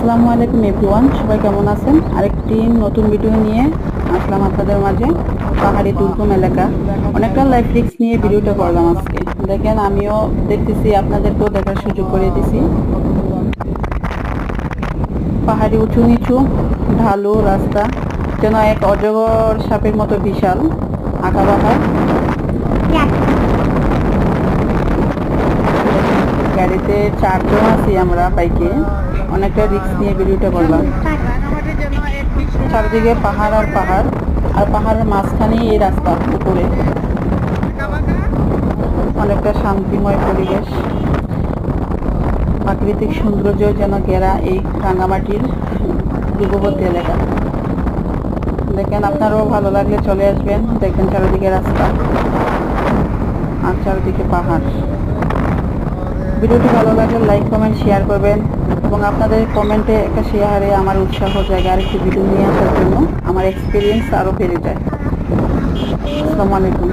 আসসালামু আলাইকুম এভরিওয়ান, সবাই কেমন আছেন? আরেকটি নতুন ভিডিও নিয়ে আসলাম আপনাদের মাঝে। পাহাড়ি দুর্গম এলাকা, অনেকটা লাইফ রিস্ক নিয়ে ভিডিওটা করলাম আজকে। দেখেন, আমিও দেখতেছি, আপনাদেরকেও দেখার সুযোগ করে দিছি। পাহাড়ি উঁচু নিচু ঢালু রাস্তা, যেন এক অজগর সাপের মতো বিশাল আঁকা বাঁকা। গাড়িতে 4 জন আছি আমরা, বাইকে। অনেকটা রিস্ক নিয়ে ভিডিওটা করলাম। চারদিকে পাহাড় আর পাহাড়, আর পাহাড়ের মাঝখানেই এই রাস্তা উপরে। অনেকটা শান্তিময় পরিবেশ, প্রাকৃতিক সৌন্দর্য যেন ঘেরা এই রাঙামাটির দূরবর্তী এলাকা। দেখেন, আপনারাও ভালো লাগলে চলে আসবেন। দেখবেন চারিদিকে রাস্তা আর চারিদিকে পাহাড়। ভিডিওটি ভালো লাগলে লাইক কমেন্ট শেয়ার করবেন, এবং আপনাদের কমেন্টে একটা শেয়ারে আমার উৎসাহ জায়গায় আরেকটি ভিডিও নিয়ে আসার জন্য আমার এক্সপিরিয়েন্স আরও বেড়ে যায়। আসসালামু আলাইকুম।